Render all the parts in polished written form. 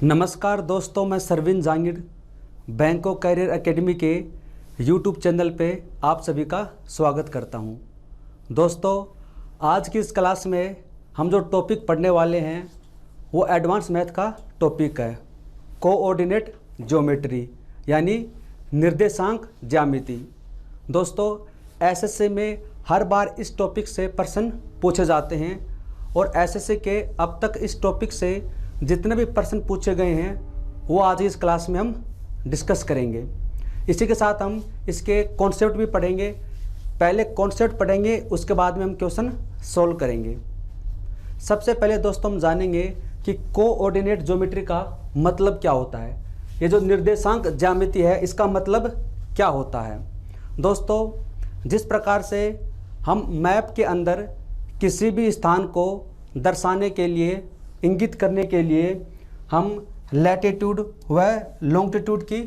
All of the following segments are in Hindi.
नमस्कार दोस्तों, मैं सरविन जांगिड़ बैंको कैरियर एकेडमी के यूट्यूब चैनल पे आप सभी का स्वागत करता हूं। दोस्तों, आज की इस क्लास में हम जो टॉपिक पढ़ने वाले हैं वो एडवांस मैथ का टॉपिक है, कोऑर्डिनेट ज्योमेट्री यानी निर्देशांक ज्यामिति। दोस्तों, एसएससी में हर बार इस टॉपिक से प्रश्न पूछे जाते हैं और एसएससी के अब तक इस टॉपिक से जितने भी प्रश्न पूछे गए हैं वो आज इस क्लास में हम डिस्कस करेंगे। इसी के साथ हम इसके कॉन्सेप्ट भी पढ़ेंगे। पहले कॉन्सेप्ट पढ़ेंगे, उसके बाद में हम क्वेश्चन सॉल्व करेंगे। सबसे पहले दोस्तों हम जानेंगे कि कोऑर्डिनेट ज्योमेट्री का मतलब क्या होता है। ये जो निर्देशांक ज्यामिति है इसका मतलब क्या होता है। दोस्तों, जिस प्रकार से हम मैप के अंदर किसी भी स्थान को दर्शाने के लिए, इंगित करने के लिए हम लैटिट्यूड व लॉन्गिट्यूड की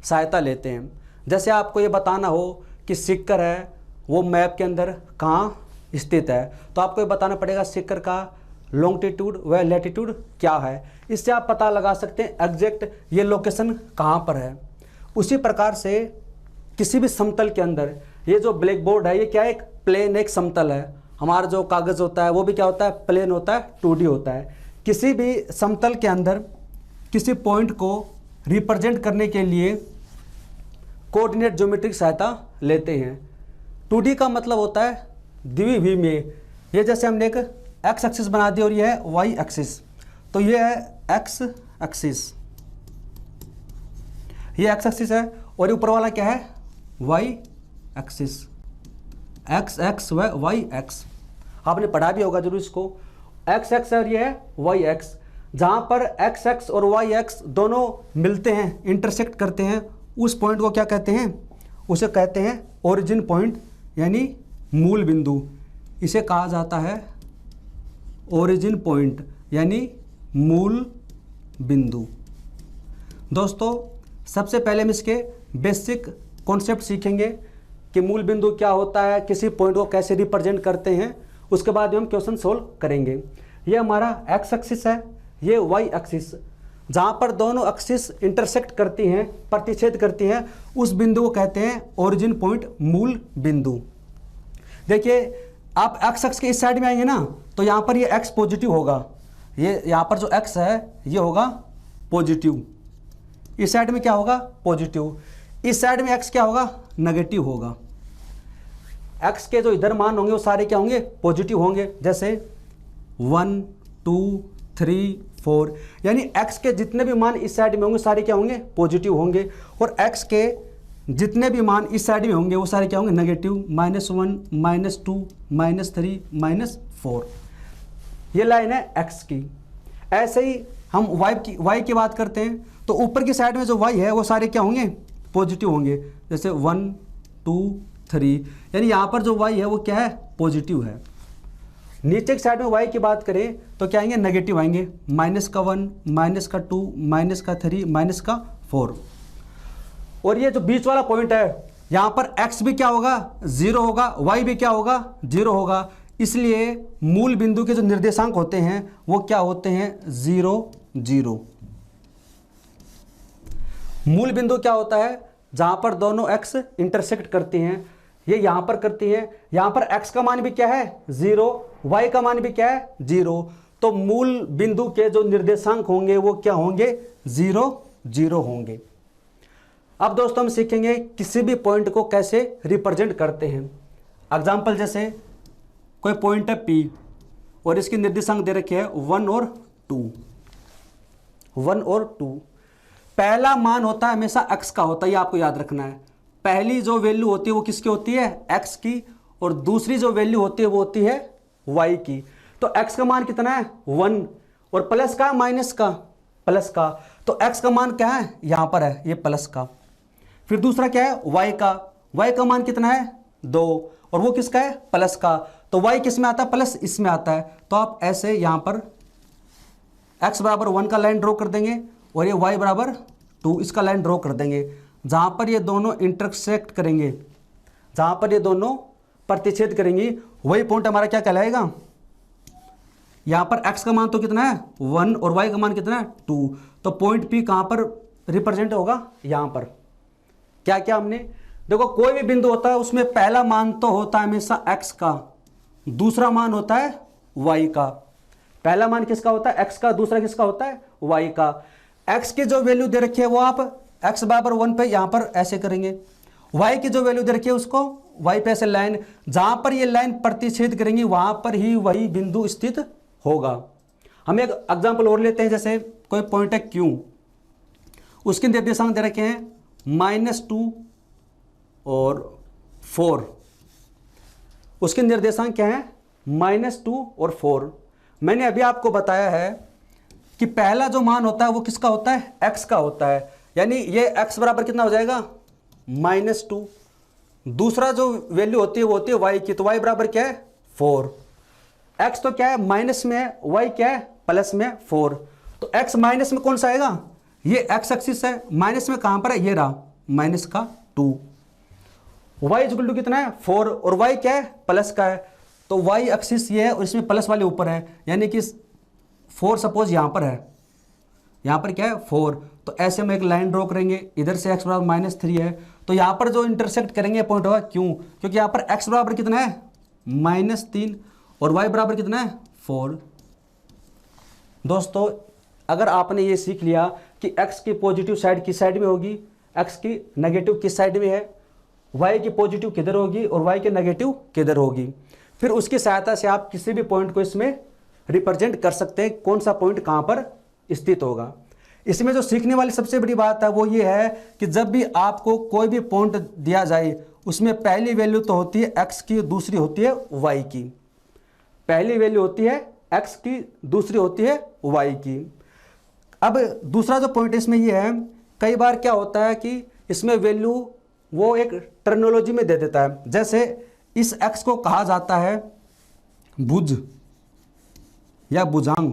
सहायता लेते हैं। जैसे आपको ये बताना हो कि सिक्कर है वो मैप के अंदर कहाँ स्थित है, तो आपको ये बताना पड़ेगा सिक्कर का लॉन्गिट्यूड व लैटिट्यूड क्या है। इससे आप पता लगा सकते हैं एग्जैक्ट ये लोकेशन कहाँ पर है। उसी प्रकार से किसी भी समतल के अंदर, ये जो ब्लैक बोर्ड है ये क्या है, एक प्लेन, एक समतल है। हमारा जो कागज़ होता है वो भी क्या होता है, प्लेन होता है, 2D होता है। किसी भी समतल के अंदर किसी पॉइंट को रिप्रेजेंट करने के लिए कोऑर्डिनेट ज्योमेट्री की सहायता लेते हैं। 2D का मतलब होता है द्विविमीय में। ये जैसे हमने एक एक्स एक्सिस बना दी और ये है वाई एक्सिस, तो ये है एक्स एक्सिस, ये एक्स एक्सिस है और ऊपर वाला क्या है, वाई एक्सिस, एक्स एक्स व वाई एक्स। आपने पढ़ा भी होगा जरूर इसको। एक्स एक्स और ये है वाई एक्स। जहाँ पर एक्स एक्स और वाई एक्स दोनों मिलते हैं, इंटरसेक्ट करते हैं, उस पॉइंट को क्या कहते हैं, उसे कहते हैं ओरिजिन पॉइंट यानी मूल बिंदु। इसे कहा जाता है ओरिजिन पॉइंट यानी मूल बिंदु। दोस्तों, सबसे पहले हम इसके बेसिक कॉन्सेप्ट सीखेंगे कि मूल बिंदु क्या होता है, किसी पॉइंट को कैसे रिप्रेजेंट करते हैं। उसके बाद हम क्वेश्चन सोल्व करेंगे। ये हमारा एक्स एक्सिस है, ये वाई एक्सिस। जहाँ पर दोनों एक्सिस इंटरसेक्ट करती हैं, प्रतिच्छेद करती हैं, उस बिंदु को कहते हैं ओरिजिन पॉइंट, मूल बिंदु। देखिए, आप एक्स एक्स के इस साइड में आएंगे ना, तो यहाँ पर ये एक्स पॉजिटिव होगा। ये यहाँ पर जो एक्स है ये होगा पॉजिटिव, इस साइड में क्या होगा, पॉजिटिव। इस साइड में एक्स क्या होगा, नेगेटिव होगा। एक्स के जो इधर मान होंगे वो सारे क्या होंगे, पॉजिटिव होंगे। जैसे 1 2 3 4, यानी एक्स के जितने भी मान इस साइड में होंगे सारे क्या होंगे, पॉजिटिव होंगे। और एक्स के जितने भी मान इस साइड में होंगे वो सारे क्या होंगे, नेगेटिव, -1 -2 -3 -4। ये लाइन है एक्स की। ऐसे ही हम वाई की बात करते हैं, तो ऊपर की साइड में जो वाई है वो सारे क्या होंगे, पॉजिटिव होंगे। जैसे 1 2 3, यानी यहाँ पर जो वाई है वो क्या है, पॉजिटिव है। नीचे की साइड में वाई की बात करें तो क्या आएंगे, नेगेटिव आएंगे, -1 -2 -3 -4। और ये जो बीच वाला पॉइंट है यहाँ पर एक्स भी क्या होगा, 0 होगा, वाई भी क्या होगा, 0 होगा। इसलिए मूल बिंदु के जो निर्देशांक होते हैं वो क्या होते हैं, 0 0। मूल बिंदु क्या होता है, जहां पर दोनों एक्स इंटरसेक्ट करती हैं। ये यहां पर करती हैं। यहां पर एक्स का मान भी क्या है, 0, वाई का मान भी क्या है, 0। तो मूल बिंदु के जो निर्देशांक होंगे वो क्या होंगे, 0 0 होंगे। अब दोस्तों हम सीखेंगे किसी भी पॉइंट को कैसे रिप्रेजेंट करते हैं। एग्जाम्पल, जैसे कोई पॉइंट है P और इसके निर्देशांक दे रखे हैं 1 और 2। 1 और 2, पहला मान होता है हमेशा x का होता है, ये आपको याद रखना है। पहली जो वैल्यू होती है वो किसकी होती है, x की, और दूसरी जो वैल्यू होती है वो होती है y की। तो x का मान कितना है, 1, और प्लस का माइनस का, प्लस का, तो x का मान क्या है, यहां पर है, ये प्लस का। फिर दूसरा क्या है, y का मान कितना है, 2, और वो किसका है, प्लस का। तो y किस में आता है, प्लस इसमें आता है। तो आप ऐसे यहां पर x बराबर 1 का लाइन ड्रॉ कर देंगे और ये y बराबर 2 इसका लाइन ड्रॉ कर देंगे। जहाँ पर ये दोनों इंटरसेक्ट करेंगे, जहाँ पर ये दोनों प्रतिच्छेद करेंगी, वही पॉइंट हमारा क्या कहलाएगा, यहाँ पर x का मान तो कितना है 1 और y का मान कितना है 2, तो पॉइंट P कहाँ पर रिप्रेजेंट होगा, यहाँ पर। क्या क्या हमने देखो, कोई भी बिंदु होता है उसमें पहला मान तो होता है हमेशा x का, दूसरा मान होता है y का। पहला मान किसका होता है, x का, दूसरा किसका होता है, y का। x की जो वैल्यू दे रखी है वो आप x बराबर 1 पे यहां पर ऐसे करेंगे, y की जो वैल्यू दे रखी है उसको y पे ऐसे लाइन, जहां पर ये लाइन प्रतिच्छेद करेंगी वहां पर ही वही बिंदु स्थित होगा। हम एक एग्जांपल और लेते हैं, जैसे कोई पॉइंट है Q, उसके निर्देशांक दे रखे हैं -2 और 4। उसके निर्देशांक क्या है, -2 और 4। मैंने अभी आपको बताया है कि पहला जो मान होता है वो किसका होता है, x का होता है, यानी ये x बराबर कितना हो जाएगा, -2। दूसरा जो वैल्यू होती है वो होती है y की, तो y बराबर क्या है, 4। x तो क्या है, माइनस में है, y क्या है, प्लस में 4। तो x माइनस में कौन सा आएगा, ये x एक्सिस है, माइनस में कहां पर है, ये रहा -2। y इक्वल टू कितना है, 4, और y क्या है, प्लस का है, तो y एक्सिस ये है और इसमें प्लस वाले ऊपर है, यानी कि 4 सपोज यहां पर है, यहां पर क्या है 4। तो ऐसे में एक लाइन ड्रॉ करेंगे, इधर से x बराबर -3 है, तो यहां पर जो इंटरसेक्ट करेंगे पॉइंट होगा क्यों, क्योंकि यहां पर x बराबर कितना है, -3, और y बराबर कितना है, 4। दोस्तों अगर आपने ये सीख लिया कि x की पॉजिटिव साइड किस साइड में होगी, x की नेगेटिव किस साइड में है, y की पॉजिटिव किधर होगी और y की नेगेटिव किधर होगी, फिर उसकी सहायता से आप किसी भी पॉइंट को इसमें रिप्रेजेंट कर सकते हैं, कौन सा पॉइंट कहां पर स्थित होगा। इसमें जो सीखने वाली सबसे बड़ी बात है वो ये है कि जब भी आपको कोई भी पॉइंट दिया जाए उसमें पहली वैल्यू तो होती है x की, दूसरी होती है y की। पहली वैल्यू होती है x की, दूसरी होती है y की। अब दूसरा जो पॉइंट इसमें ये है, कई बार क्या होता है कि इसमें वैल्यू वो एक टर्मिनोलॉजी में दे देता है, जैसे इस x को कहा जाता है भुज या भुजांग।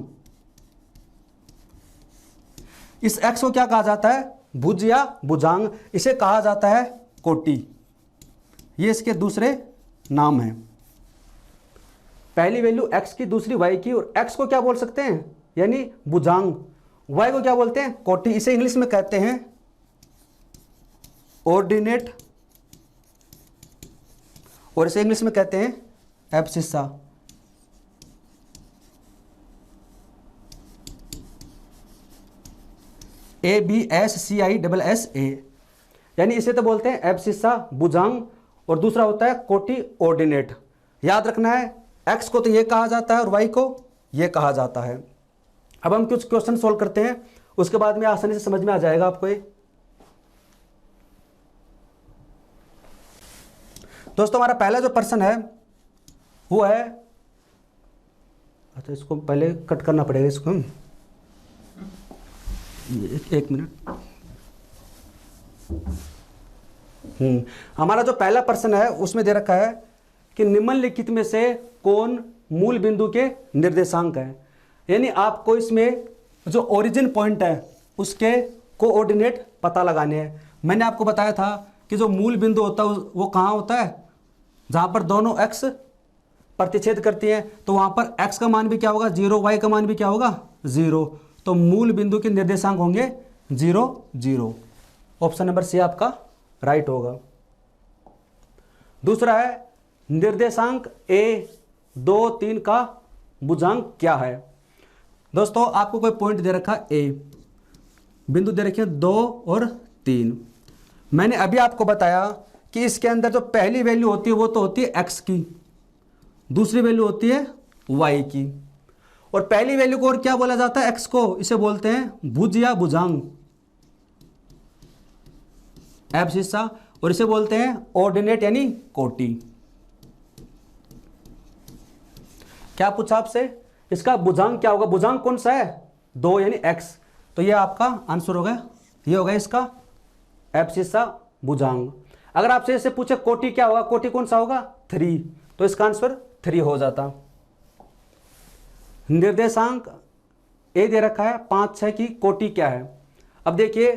इस x को क्या कहा जाता है, भुज या भुजांग, इसे कहा जाता है कोटि। ये इसके दूसरे नाम हैं। पहली वैल्यू x की, दूसरी y की, और x को क्या बोल सकते हैं, यानी भुजांग, y को क्या बोलते हैं, कोटि। इसे इंग्लिश में कहते हैं ऑर्डिनेट, और इसे इंग्लिश में कहते हैं एब्सिसा। ABSCISSA, यानी इसे तो बोलते हैं एब्सिसा, भुजांग, और दूसरा होता है कोटि, ऑर्डिनेट। याद रखना है, x को तो ये कहा जाता है और y को ये कहा जाता है। अब हम कुछ क्वेश्चन सोल्व करते हैं, उसके बाद में आसानी से समझ में आ जाएगा आपको ये। दोस्तों हमारा पहला जो प्रश्न है वो है, अच्छा इसको पहले कट करना पड़ेगा इसको, एक मिनट। हमारा जो पहला प्रश्न है उसमें दे रखा है कि निम्नलिखित में से कौन मूल बिंदु के निर्देशांक है, यानी आपको इसमें जो ओरिजिन पॉइंट है उसके कोऑर्डिनेट पता लगाने हैं। मैंने आपको बताया था कि जो मूल बिंदु होता है वो कहाँ होता है, जहां पर दोनों x प्रतिच्छेद करती हैं, तो वहां पर x का मान भी क्या होगा, 0, y का मान भी क्या होगा, 0। तो मूल बिंदु के निर्देशांक होंगे 0, 0। ऑप्शन नंबर सी आपका राइट होगा। दूसरा है निर्देशांक a 2, 3 का भुजांक क्या है। दोस्तों आपको कोई पॉइंट दे रखा a, बिंदु दे रखे 2 और 3। मैंने अभी आपको बताया कि इसके अंदर जो पहली वैल्यू होती है वो तो होती है x की, दूसरी वैल्यू होती है y की, और पहली वैल्यू को और क्या बोला जाता है, x को, इसे बोलते हैं भुज या भुजांग, एब्सिसा, और इसे बोलते हैं ऑर्डिनेट यानी कोटि। क्या पूछा आपसे, इसका भुजांग क्या होगा, भुजांग कौन सा है, 2 यानी x, तो ये आपका आंसर होगा, ये होगा इसका एब्सिसा, भुजांग। अगर आपसे इसे पूछे कोटि क्या होगा, कोटि कौन सा होगा, 3, तो इसका आंसर 3 हो जाता। निर्देशांक a दे रखा है 5, 6 की कोटि क्या है। अब देखिए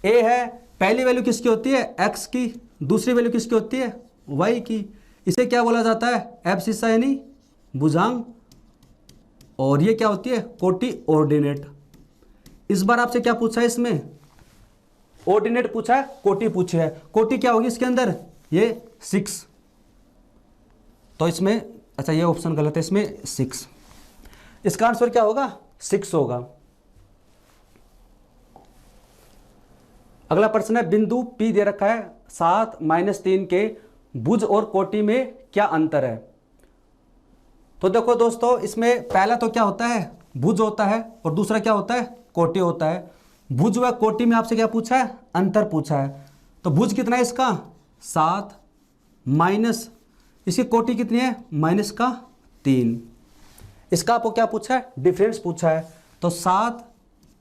a है, पहली वैल्यू किसकी होती है, x की, दूसरी वैल्यू किसकी होती है, y की, इसे क्या बोला जाता है, एब्सिसा यानी भुजांग, और ये क्या होती है, कोटि ऑर्डिनेट। इस बार आपसे क्या पूछा है इसमें, ऑर्डिनेट पूछा है, कोटि पूछी है। कोटि क्या होगी इसके अंदर, ये 6, तो इसमें अच्छा ये ऑप्शन गलत है, इसमें 6, इसका आंसर क्या होगा 6 होगा। अगला प्रश्न है, बिंदु P दे रखा है 7 - 3 के भुज और कोटि में क्या अंतर है। तो देखो दोस्तों, इसमें पहला तो क्या होता है, भुज होता है, और दूसरा क्या होता है, कोटि होता है। भुज व कोटि में आपसे क्या पूछा है, अंतर पूछा है। तो भुज कितना है इसका 7 माइनस इसकी कोटि कितनी है -3। इसका आपको क्या पूछा है, डिफरेंस पूछा है। तो 7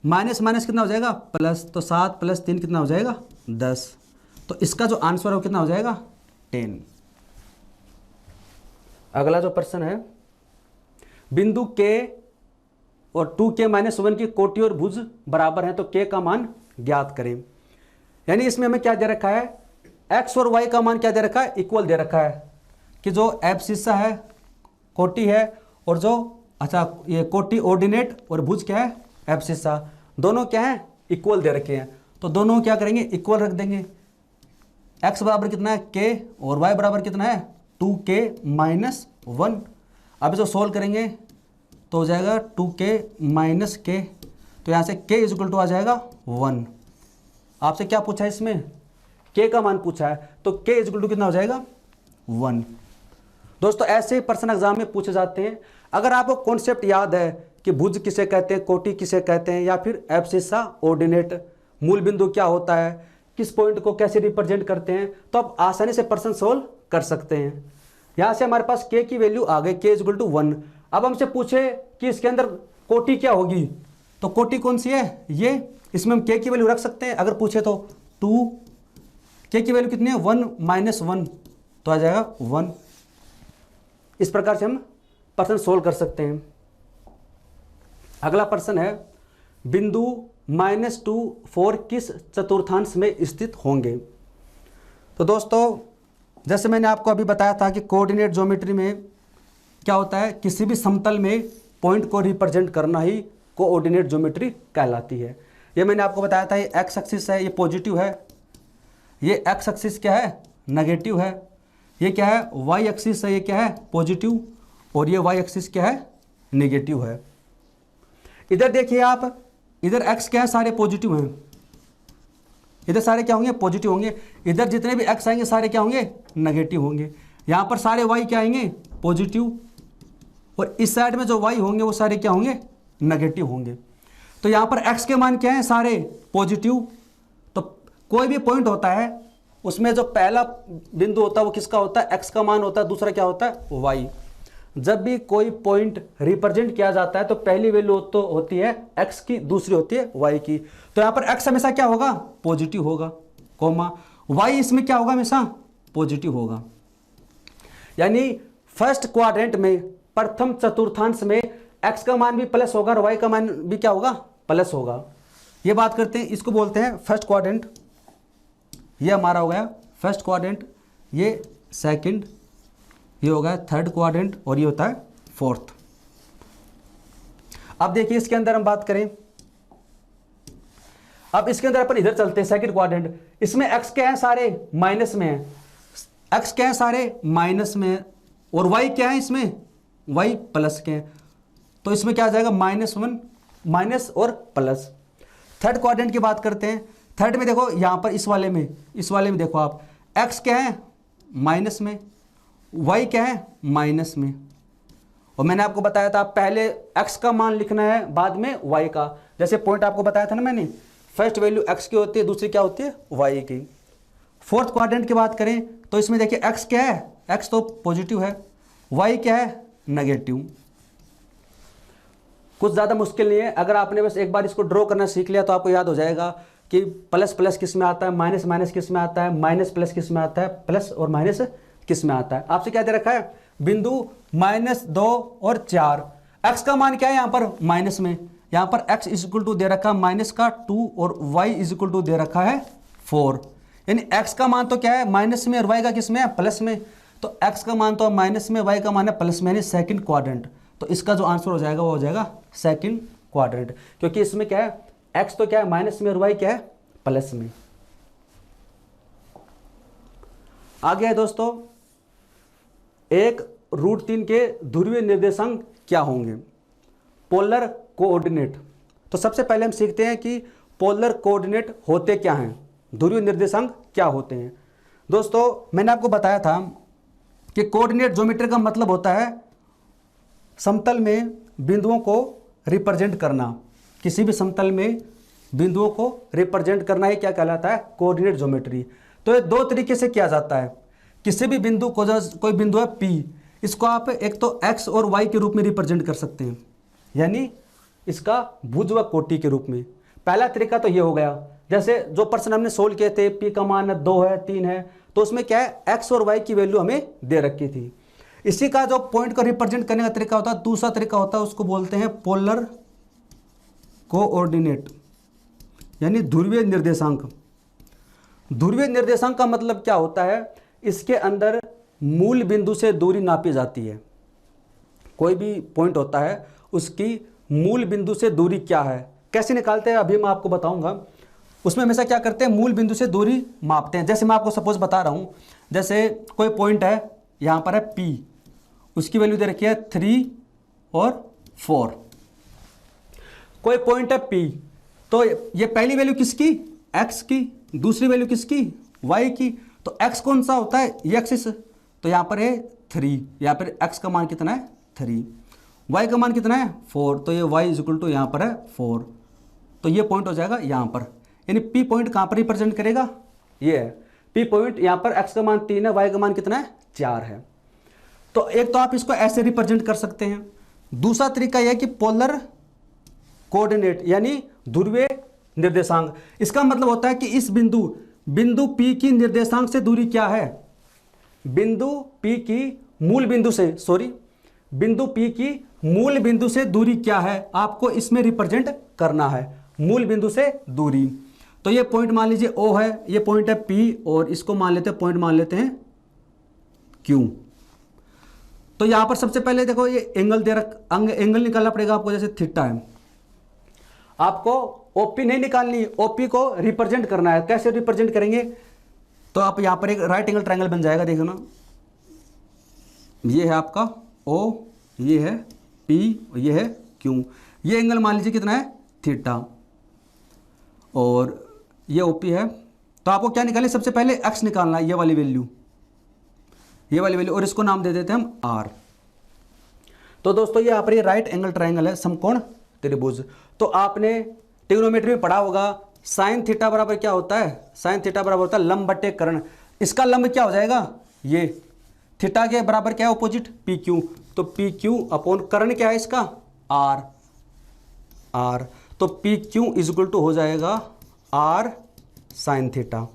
माइनस माइनस कितना हो जाएगा प्लस, तो 7 + 3 कितना हो जाएगा 10। तो इसका जो आंसर है वो कितना हो जाएगा 10। अगला जो प्रश्न है, बिंदु K और 2K - 1 की कोटि और भुज बराबर हैं, तो K का मान ज्ञात करें। यानी इसमें हमें क्या दे रखा है, X और Y का मान क्या दे रखा है, इक्वल दे रखा है, कि जो एब्सिसा है कोटि है, और जो अच्छा ये कोटि ऑर्डिनेट और भुज क्या है एब्सिसा, दोनों क्या है इक्वल दे रखे हैं। तो दोनों क्या करेंगे, इक्वल रख देंगे। x बराबर कितना है k, और y बराबर कितना है 2k - 1। अब इसको सोल्व करेंगे तो हो जाएगा 2k - k, तो यहाँ से k = आ जाएगा 1। आपसे क्या पूछा है इसमें, k का मान पूछा है, तो k = कितना हो जाएगा 1। दोस्तों ऐसे प्रश्न एग्जाम में पूछे जाते हैं। अगर आपको कॉन्सेप्ट याद है कि भुज किसे कहते हैं, कोटि किसे कहते हैं, या फिर एब्सिसा ऑर्डिनेट, मूल बिंदु क्या होता है, किस पॉइंट को कैसे रिप्रेजेंट करते हैं, तो आप आसानी से प्रश्न सोल्व कर सकते हैं। यहाँ से हमारे पास k की वैल्यू आ गई, k = 1। अब हमसे पूछे कि इसके अंदर कोटि क्या होगी, तो कोटि कौन सी है ये, इसमें हम k की वैल्यू रख सकते हैं। अगर पूछे तो 2, k की वैल्यू कितनी है 1 - 1, तो आ जाएगा 1। इस प्रकार से हम प्रश्न सोल्व कर सकते हैं। अगला प्रश्न है, बिंदु -2, 4 किस चतुर्थांश में स्थित होंगे। तो दोस्तों जैसे मैंने आपको अभी बताया था कि कोऑर्डिनेट ज्योमेट्री में क्या होता है, किसी भी समतल में पॉइंट को रिप्रेजेंट करना ही कोऑर्डिनेट ज्योमेट्री कहलाती है। ये मैंने आपको बताया था, ये एक्स एक्सिस है, ये पॉजिटिव है, ये एक्स एक्सिस क्या है नेगेटिव है, ये क्या है वाई एक्सिस है, ये क्या है पॉजिटिव, और ये वाई एक्सिस क्या है नेगेटिव है। इधर देखिए आप, इधर x क्या है सारे पॉजिटिव हैं, इधर सारे क्या होंगे पॉजिटिव होंगे, इधर जितने भी x आएंगे सारे क्या होंगे नेगेटिव होंगे। यहाँ पर सारे y क्या आएंगे पॉजिटिव, और इस साइड में जो y होंगे वो सारे क्या होंगे नेगेटिव होंगे। तो यहाँ पर x के मान क्या है सारे पॉजिटिव। तो कोई भी पॉइंट होता है उसमें जो पहला बिंदु होता है वो किसका होता है x का मान होता है, दूसरा क्या होता है y। जब भी कोई पॉइंट रिप्रेजेंट किया जाता है तो पहली वैल्यू तो होती है x की, दूसरी होती है y की। तो यहाँ पर x हमेशा क्या होगा पॉजिटिव होगा, कोमा y इसमें क्या होगा हमेशा पॉजिटिव होगा। यानी फर्स्ट क्वाड्रेंट में प्रथम चतुर्थांश में x का मान भी प्लस होगा और y का मान भी क्या होगा प्लस होगा। ये बात करते हैं, इसको बोलते हैं फर्स्ट क्वाड्रेंट। ये हमारा हो गया फर्स्ट क्वाड्रेंट, ये सेकंड, ये हो गया थर्ड क्वाड्रेंट, और ये होता है फोर्थ। अब देखिए इसके अंदर हम बात करें, अब इसके अंदर अपन इधर चलते हैं सेकंड क्वाड्रेंट। इसमें x क्या है सारे माइनस में है, x क्या है सारे माइनस में है, और y क्या है इसमें y प्लस के हैं। तो इसमें क्या आ जाएगा -1 माइनस और प्लस। थर्ड क्वाड्रेंट की बात करते हैं। थर्ड में देखो यहां पर इस वाले में देखो आप, x क्या है माइनस में, y क्या है माइनस में, और मैंने आपको बताया था पहले x का मान लिखना है बाद में y का। जैसे पॉइंट आपको बताया था ना मैंने, फर्स्ट वैल्यू x की होती है, दूसरी क्या होती है y की। फोर्थ क्वाड्रेंट की बात करें तो इसमें देखिए x क्या है, x तो पॉजिटिव है, y क्या है नेगेटिव। कुछ ज़्यादा मुश्किल नहीं है, अगर आपने बस एक बार इसको ड्रॉ करना सीख लिया तो आपको याद हो जाएगा कि प्लस प्लस किस में आता है, माइनस माइनस किस में आता है, माइनस प्लस किस में आता है, प्लस और माइनस किस में आता है। आपसे क्या दे रखा है बिंदु -2 और 4, x का मान क्या है यहाँ पर माइनस में, यहाँ पर x = दे रखा है -2 और y = दे रखा है 4। यानी x का मान तो क्या है माइनस में और y का किस में है प्लस में। तो x का मान तो माइनस में, y का मान है प्लस में, यानी सेकंड क्वाड्रेंट। तो इसका जो आंसर हो जाएगा वो हो जाएगा सेकंड क्वाड्रेंट, क्योंकि इसमें क्या है एक्स तो क्या है माइनस में और वाई क्या है प्लस में। आगे है दोस्तों, एक √3 के ध्रुवीय निर्देशांक क्या होंगे, पोलर कोऑर्डिनेट। तो सबसे पहले हम सीखते हैं कि पोलर कोऑर्डिनेट होते क्या हैं, ध्रुवीय निर्देशांक क्या होते हैं। दोस्तों मैंने आपको बताया था कि कोऑर्डिनेट ज्योमेट्री का मतलब होता है समतल में बिंदुओं को रिप्रेजेंट करना, किसी भी समतल में बिंदुओं को रिप्रेजेंट करना ही क्या कहलाता है, कोऑर्डिनेट ज्योमेट्री। तो ये दो तरीके से किया जाता है। किसी भी बिंदु को, कोई बिंदु है P, इसको आप एक तो x और y के रूप में रिप्रेजेंट कर सकते हैं, यानी इसका भुज व कोटि के रूप में। पहला तरीका तो ये हो गया, जैसे जो प्रश्न हमने सोल्व किए थे, P का मान 2 है 3 है, तो उसमें क्या है x और y की वैल्यू हमें दे रखी थी। इसी का जो पॉइंट को रिप्रेजेंट करने का तरीका होता है, दूसरा तरीका होता है, उसको बोलते हैं पोलर कोऑर्डिनेट, यानी ध्रुवीय निर्देशांक। ध्रुवीय निर्देशांक का मतलब क्या होता है, इसके अंदर मूल बिंदु से दूरी नापी जाती है। कोई भी पॉइंट होता है उसकी मूल बिंदु से दूरी क्या है, कैसे निकालते हैं अभी मैं आपको बताऊंगा। उसमें हमेशा क्या करते हैं, मूल बिंदु से दूरी मापते हैं। जैसे मैं आपको सपोज बता रहा हूं, जैसे कोई पॉइंट है, यहां पर है P, उसकी वैल्यू दे रखी है 3 और 4। कोई पॉइंट है P, तो ये पहली वैल्यू किसकी, x की, दूसरी वैल्यू किसकी, y की। तो x कौन सा होता है, ये एक्सिस, तो यहां पर है 3, यहां पर x का मान कितना है 3, y का मान कितना है 4, तो ये y इक्वल टू यहां पर है 4। तो ये पॉइंट हो जाएगा यहां पर, यानी P पॉइंट कहां पर रिप्रेजेंट करेगा, ये है P पॉइंट। यहां पर x का मान 3 है, y का मान कितना है 4 है। तो एक तो आप इसको ऐसे रिप्रेजेंट कर सकते हैं। दूसरा तरीका यह है कि पोलर कोऑर्डिनेट, यानी ध्रुवीय निर्देशांक। इसका मतलब होता है कि इस बिंदु P की निर्देशांक से दूरी क्या है, बिंदु P की मूल बिंदु से, बिंदु P की मूल बिंदु से दूरी क्या है, आपको इसमें रिप्रेजेंट करना है, मूल बिंदु से दूरी। तो ये पॉइंट मान लीजिए O है, ये पॉइंट है P, और इसको मान लेते हैं, पॉइंट मान लेते हैं Q। तो यहां पर सबसे पहले देखो ये एंगल एंगल निकालना पड़ेगा आपको, जैसे थीटा है, आपको ओपी नहीं निकालनी, ओपी को रिप्रेजेंट करना है। कैसे रिप्रेजेंट करेंगे, तो आप यहां पर एक राइट एंगल ट्रायंगल बन जाएगा, देखो ना, ये है आपका O, ये है P, ये है Q। ये एंगल मान लीजिए कितना है थीटा, और ये ओपी है। तो आपको क्या निकालना है, सबसे पहले x निकालना है, ये वाली वैल्यू, और इसको नाम दे देते हैं हम R। तो दोस्तों यहाँ पर ये राइट एंगल ट्रायंगल है, समकोण त्रिभुज। तो आपने ट्रिग्नोमेट्री में पढ़ा होगा, साइन थीटा बराबर क्या होता है, साइन थीटा बराबर होता है लंब बटे कर्ण। इसका लंब क्या हो जाएगा, ये थीटा के बराबर क्या है अपोजिट, PQ। तो PQ अपॉन कर्ण क्या है इसका, R। तो PQ इज इक्वल टू हो जाएगा R साइन थीटा।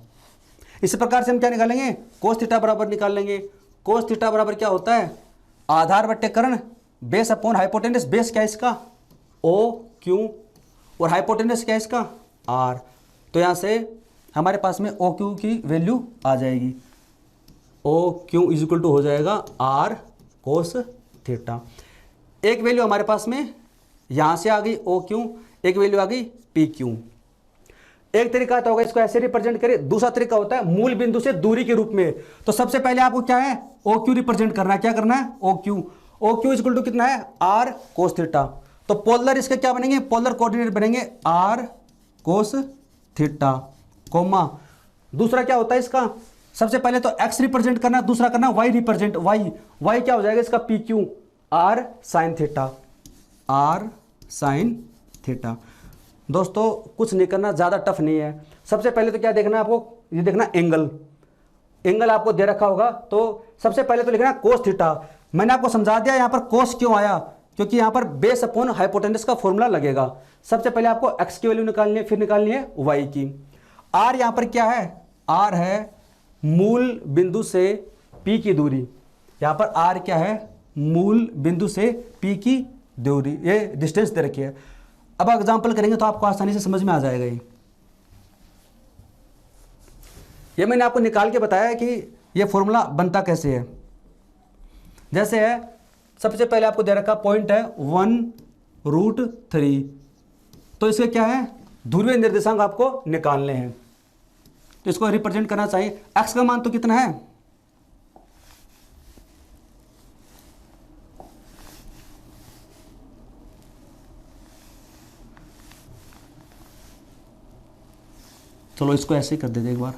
इसी प्रकार से हम क्या निकालेंगे, कोस थीटा बराबर निकाल लेंगे। कोस थीटा बराबर क्या होता है, आधार बटे कर्ण, बेस अपॉन हाइपोटेनस। बेस क्या है इसका OQ, और हाइपोटेनस क्या है इसका R। तो यहाँ से हमारे पास में OQ की वैल्यू आ जाएगी, OQ इज इक्वल टू हो जाएगा R कोस थीटा। एक वैल्यू हमारे पास में यहाँ से आ गई OQ, एक वैल्यू आ गई PQ। एक तरीका तो होगा इसको ऐसे रिप्रेजेंट करें, दूसरा तरीका होता है मूल बिंदु से दूरी के रूप में। तो सबसे पहले आपको क्या है OQ रिप्रेजेंट करना है, क्या करना है OQ इज इक्वल टू कितना है R कोस थीटा। तो पोलर इसके क्या बनेंगे, पोलर कोऑर्डिनेट बनेंगे R कोस थीटा, कोमा। दूसरा क्या होता है इसका, सबसे पहले तो x रिप्रेजेंट करना, दूसरा करना y रिप्रेजेंट, y क्या हो जाएगा इसका PQ, R sine theta, R sine theta. दोस्तों कुछ नहीं करना, ज़्यादा टफ नहीं है। सबसे पहले तो क्या देखना है आपको, ये देखना एंगल आपको दे रखा होगा। तो सबसे पहले तो लिखना कोस थीटा। मैंने आपको समझा दिया यहाँ पर कोस क्यों आया, क्योंकि यहाँ पर बेस अपॉन हाइपोटेनस का फॉर्मूला लगेगा। सबसे पहले आपको x की वैल्यू निकालनी है, फिर निकालनी है y की। R यहाँ पर क्या है, R है मूल बिंदु से P की दूरी। यहाँ पर R क्या है, मूल बिंदु से P की दूरी, ये डिस्टेंस दे रखी है। अब एग्जांपल करेंगे तो आपको आसानी से समझ में आ जाएगा। ये मैंने आपको निकाल के बताया कि ये फॉर्मूला बनता कैसे है। जैसे है, सबसे पहले आपको दे रखा पॉइंट है 1√3, तो इसके क्या है ध्रुवीय निर्देशांक आपको निकालने हैं। तो इसको रिप्रेजेंट करना चाहिए। x का मान तो कितना है, चलो इसको ऐसे ही कर देते एक बार।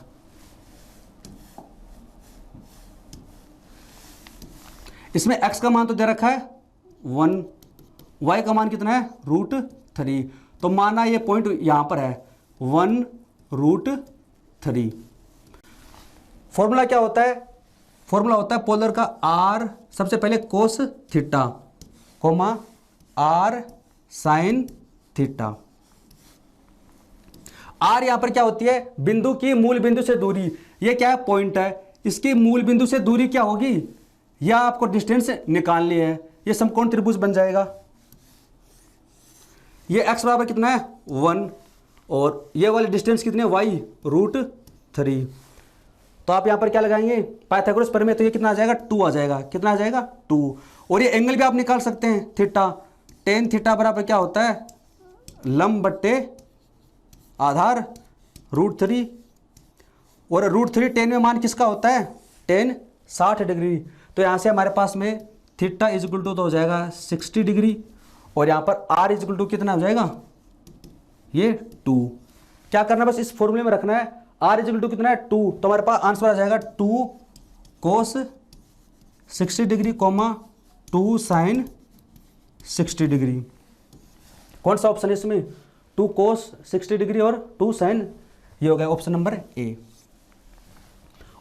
इसमें x का मान तो दे रखा है 1, y का मान कितना है √3। तो माना ये पॉइंट यहां पर है 1√3। फॉर्मूला क्या होता है, फॉर्मूला होता है पोलर का r, सबसे पहले cos theta coma r sine theta. r यहां पर क्या होती है, बिंदु की मूल बिंदु से दूरी। ये क्या है, पॉइंट है, इसकी मूल बिंदु से दूरी क्या होगी, यह आपको डिस्टेंस निकालनी है। ये समकोण त्रिभुज बन जाएगा। ये x बराबर कितना है 1 और ये वाली डिस्टेंस कितनी है y √3। तो आप यहां पर क्या लगाएंगे, पाइथागोरस प्रमेय, तो ये कितना आ जाएगा 2 आ जाएगा। कितना आ जाएगा 2। और ये एंगल भी आप निकाल सकते हैं थीटा, टेन थीटा बराबर क्या होता है लंब बट्टे आधार √3। और √3 टेन में मान किसका होता है, टेन 60 डिग्री। तो यहाँ से हमारे पास में थीटा इजक्वल टू तो हो जाएगा 60 डिग्री और यहाँ पर r इजक्वल टू कितना हो जाएगा, ये 2। क्या करना है, बस इस फॉर्मूले में रखना है, r इजक्वल टू कितना है 2। तो हमारे पास आंसर आ जाएगा 2 कोस 60 डिग्री कोमा 2 साइन 60 डिग्री। कौन सा ऑप्शन है इसमें, 2 कोस 60 डिग्री और 2 साइन, ये हो गया option number A.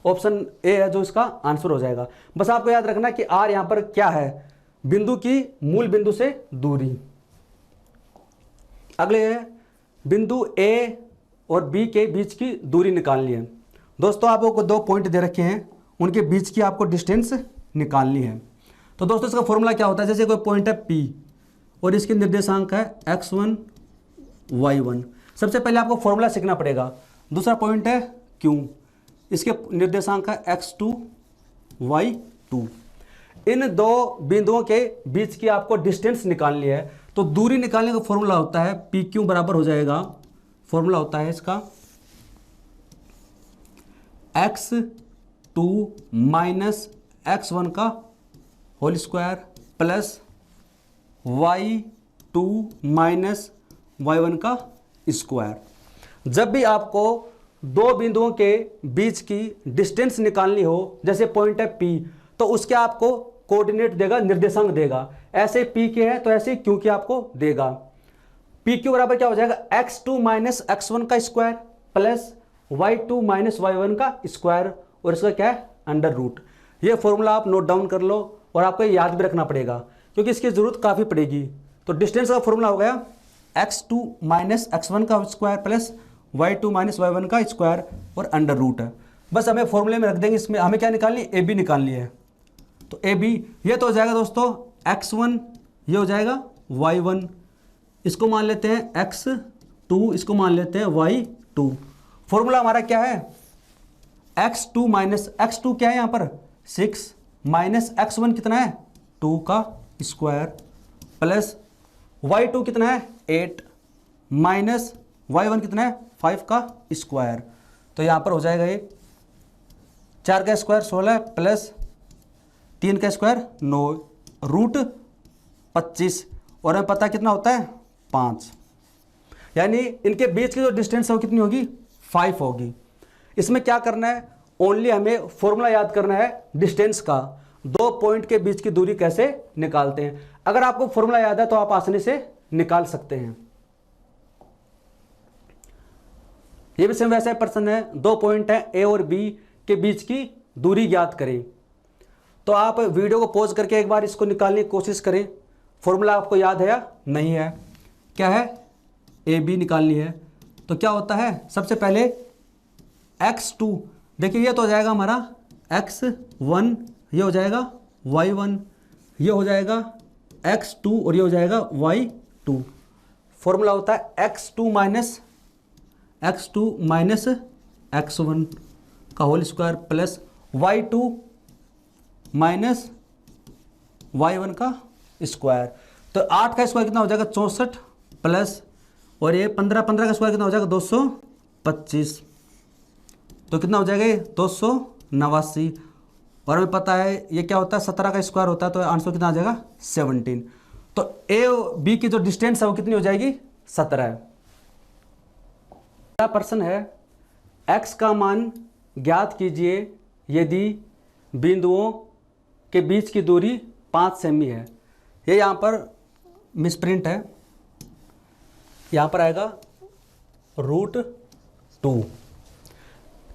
Option A है जो इसका आंसर हो जाएगा। बस आपको याद रखना कि r यहां पर क्या है, बिंदु की मूल बिंदु से दूरी। अगले है बिंदु a और b के बीच की दूरी निकालनी है। दोस्तों आपको 2 पॉइंट दे रखे हैं, उनके बीच की आपको डिस्टेंस निकालनी है। तो दोस्तों इसका फॉर्मूला क्या होता है, जैसे कोई पॉइंट है p और इसके निर्देशांक है x1 y1। सबसे पहले आपको फॉर्मूला सीखना पड़ेगा। दूसरा पॉइंट है q, इसके निर्देशांक है x2 y2। इन 2 बिंदुओं के बीच की आपको डिस्टेंस निकालनी है। तो दूरी निकालने का फॉर्मूला होता है PQ बराबर हो जाएगा, फॉर्मूला होता है इसका x2 माइनस x1 का whole square plus y2 minus y1 का स्क्वायर। जब भी आपको 2 बिंदुओं के बीच की डिस्टेंस निकालनी हो, जैसे पॉइंट है P, तो उसके आपको कोऑर्डिनेट देगा, निर्देशांक देगा। ऐसे P के है तो ऐसे Q के आपको देगा। PQ बराबर क्या हो जाएगा, x2 माइनस x1 का square plus y2 minus y1 का स्क्वायर और इसका क्या है अंडर रूट। ये फॉर्मूला आप नोट डाउन कर लो और आपको याद भी रखना पड़ेगा क्योंकि इसकी जरूरत काफ़ी पड़ेगी। तो डिस्टेंस का फॉर्मूला हो गया x2 माइनस x1 का square plus y2 minus y1 का स्क्वायर और अंडर रूट है। बस हमें फॉर्मूले में रख देंगे। इसमें हमें क्या निकालनी है, AB निकालनी है। तो AB ये तो हो जाएगा दोस्तों x1, ये हो जाएगा y1, इसको मान लेते हैं x2, इसको मान लेते हैं y2। फॉर्मूला हमारा क्या है, x2 माइनस x2 क्या है यहाँ पर 6 माइनस x1 कितना है 2 का स्क्वायर प्लस y2 कितना है 8 माइनस y1 कितना है 5 का स्क्वायर। तो यहाँ पर हो जाएगा ये 4 का स्क्वायर 16 प्लस 3 का स्क्वायर 9 रूट 25 और हमें पता कितना होता है 5। यानी इनके बीच की जो डिस्टेंस है वो कितनी होगी 5 होगी। इसमें क्या करना है, ओनली हमें फॉर्मूला याद करना है डिस्टेंस का, 2 पॉइंट के बीच की दूरी कैसे निकालते हैं। अगर आपको फॉर्मूला याद है तो आप आसानी से निकाल सकते हैं। ये भी सेम वैसा प्रश्न है, 2 पॉइंट है ए और बी के बीच की दूरी ज्ञात करें। तो आप वीडियो को पॉज करके एक बार इसको निकालने की कोशिश करें। फॉर्मूला आपको याद है या नहीं है, क्या है ए बी निकालनी है। तो क्या होता है, सबसे पहले x2, देखिए ये तो हो जाएगा हमारा x1, ये हो जाएगा y1, ये हो जाएगा x2 और ये हो जाएगा y2। फॉर्मूला होता है x2 माइनस x1 का whole square plus y2 minus y1 का स्क्वायर। तो 8 का स्क्वायर कितना हो जाएगा 64 प्लस और ये 15 15 का स्क्वायर कितना हो जाएगा 225, तो कितना हो जाएगा ये 289। और हमें पता है ये क्या होता है 17 का स्क्वायर होता है, तो आंसर कितना आ जाएगा 17। तो ए और बी की जो डिस्टेंस है वो कितनी हो जाएगी 17। अगला प्रश्न है x का मान ज्ञात कीजिए यदि बिंदुओं के बीच की दूरी 5 सेमी है। ये यहाँ पर मिसप्रिंट है, यहाँ पर आएगा √2।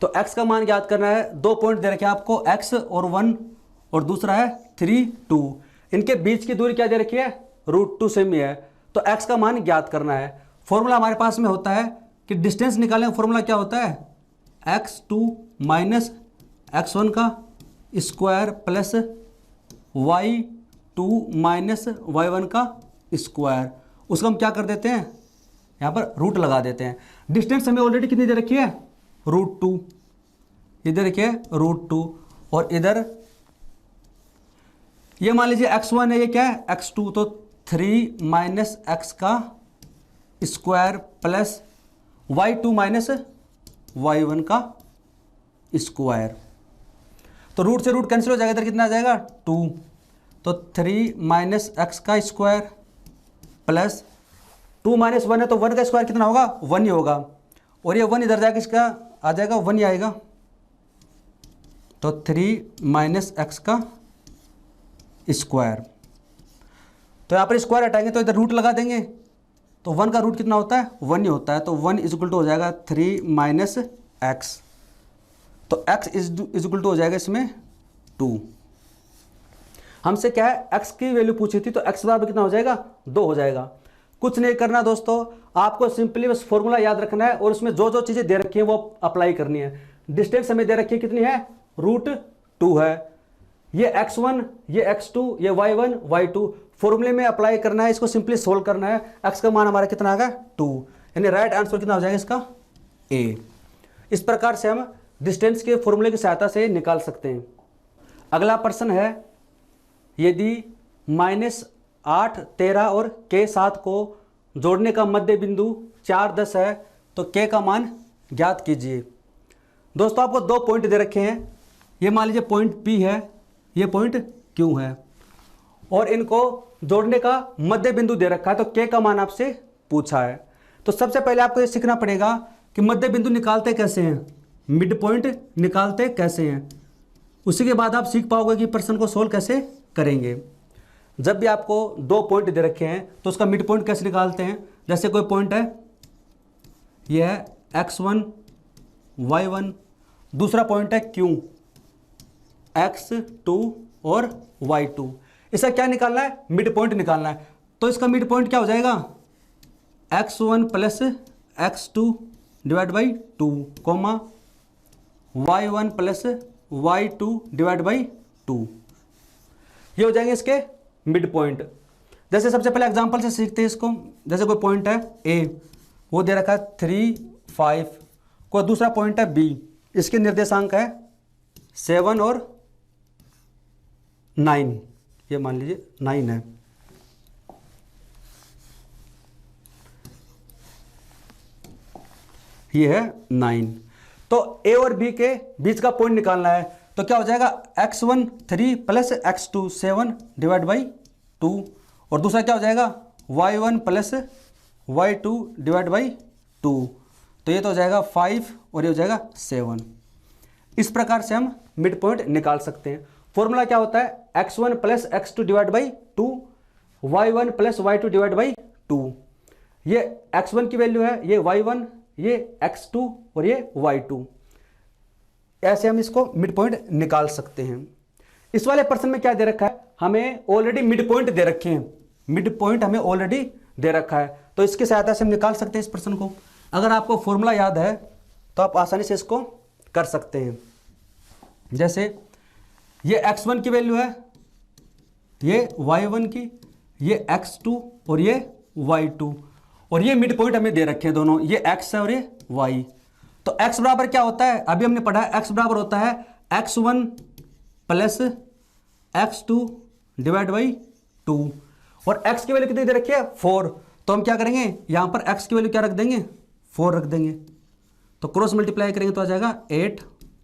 तो x का मान ज्ञात करना है, 2 पॉइंट दे रखे हैं आपको x और 1 और दूसरा है 3 2। इनके बीच की दूरी क्या दे रखी है √2 सेमी है, तो x का मान ज्ञात करना है। फॉर्मूला हमारे पास में होता है कि डिस्टेंस निकालने का फॉर्मूला क्या होता है x2 माइनस x1 का square plus y2 minus y1 का स्क्वायर। उसको हम क्या कर देते हैं यहाँ पर रूट लगा देते हैं। डिस्टेंस हमें ऑलरेडी कितनी दे रखी है √2, इधर रखिए √2, और इधर ये मान लीजिए x1 है, ये क्या है x2, तो 3 माइनस x का square plus y2 minus y1 का स्क्वायर। तो रूट से रूट कैंसिल हो जाएगा, इधर कितना आ जाएगा 2, तो 3 माइनस x का स्क्वायर प्लस 2 माइनस 1 है तो 1 का स्क्वायर कितना होगा 1 ही होगा, और ये 1 इधर जाएगा इसका आ जाएगा 1 ही आएगा, तो 3 माइनस x का स्क्वायर। तो यहाँ पर स्क्वायर हटाएंगे तो इधर रूट लगा देंगे, तो 1 का रूट कितना होता है 1 ही होता है, तो 1 इज इक्वल टू हो जाएगा 3 माइनस x, तो x इज इक्वल टू हो जाएगा इसमें 2। हमसे क्या है x की वैल्यू पूछी थी, तो x बराबर कितना हो जाएगा 2 हो जाएगा। कुछ नहीं करना दोस्तों, आपको सिंपली बस फॉर्मूला याद रखना है और उसमें जो जो चीज़ें दे रखी हैं वो अप्लाई करनी है। डिस्टेंस हमें दे रखी है कितनी है √2 है, ये x1 ये x2 ये y1 y2 फॉर्मूले में अप्लाई करना है, इसको सिंपली सोल्व करना है। x का मान हमारा कितना आ गया 2, यानी राइट आंसर कितना हो जाएगा इसका a। इस प्रकार से हम डिस्टेंस के फॉर्मूले की सहायता से निकाल सकते हैं। अगला प्रश्न है यदि -8 13 और k 7 को जोड़ने का मध्य बिंदु 4 10 है तो k का मान ज्ञात कीजिए। दोस्तों आपको 2 पॉइंट दे रखे हैं, ये मान लीजिए पॉइंट P है, ये पॉइंट Q है, और इनको जोड़ने का मध्य बिंदु दे रखा है, तो k का मान आपसे पूछा है। तो सबसे पहले आपको ये सीखना पड़ेगा कि मध्य बिंदु निकालते कैसे हैं, मिड पॉइंट निकालते कैसे हैं। उसी के बाद आप सीख पाओगे कि प्रश्न को सोल्व कैसे करेंगे। जब भी आपको 2 पॉइंट दे रखे हैं तो उसका मिड पॉइंट कैसे निकालते हैं। जैसे कोई पॉइंट है, यह है x1 y1, दूसरा पॉइंट है Q x2 और y2। इसका क्या निकालना है मिड पॉइंट निकालना है, तो इसका मिड पॉइंट क्या हो जाएगा x1 plus x2 divide by 2 comma y1 plus y2 divide by 2, ये हो जाएंगे इसके मिड पॉइंट। जैसे सबसे पहले एग्जांपल से सीखते हैं इसको। जैसे कोई पॉइंट है A, वो दे रखा है 3 5, कोई दूसरा पॉइंट है B, इसके निर्देशांक है 7 और 9, ये मान लीजिए 9 है। ये है 9, तो A और B के बीच का पॉइंट निकालना है, तो क्या हो जाएगा x1 3 plus x2 7 divide by 2, और दूसरा क्या हो जाएगा y1 plus y2 divide by 2, तो ये तो हो जाएगा 5 और ये हो जाएगा 7। इस प्रकार से हम मिड पॉइंट निकाल सकते हैं। फॉर्मूला क्या होता है x1 plus x2 divide by 2, y1 plus y2 divide by 2। ये x1 की वैल्यू है, ये y1, ये x2 और ये y2। ऐसे हम इसको मिड पॉइंट निकाल सकते हैं। इस वाले प्रश्न में क्या दे रखा है, हमें ऑलरेडी मिड पॉइंट दे रखे हैं, मिड पॉइंट हमें ऑलरेडी दे रखा है, तो इसकी सहायता से हम निकाल सकते हैं इस प्रश्न को। अगर आपको फॉर्मूला याद है तो आप आसानी से इसको कर सकते हैं। जैसे ये x1 की वैल्यू है, ये y1 की, ये x2 और ये y2, और ये मिड पॉइंट हमें दे रखे हैं दोनों, ये x है और ये y। तो x बराबर क्या होता है, अभी हमने पढ़ा है x बराबर होता है x1 plus x2 divide by 2, और x की वैल्यू कितनी दे रखी है 4, तो हम क्या करेंगे, यहाँ पर x की वैल्यू क्या रख देंगे, 4 रख देंगे। तो क्रॉस मल्टीप्लाई करेंगे तो आ जाएगा 8,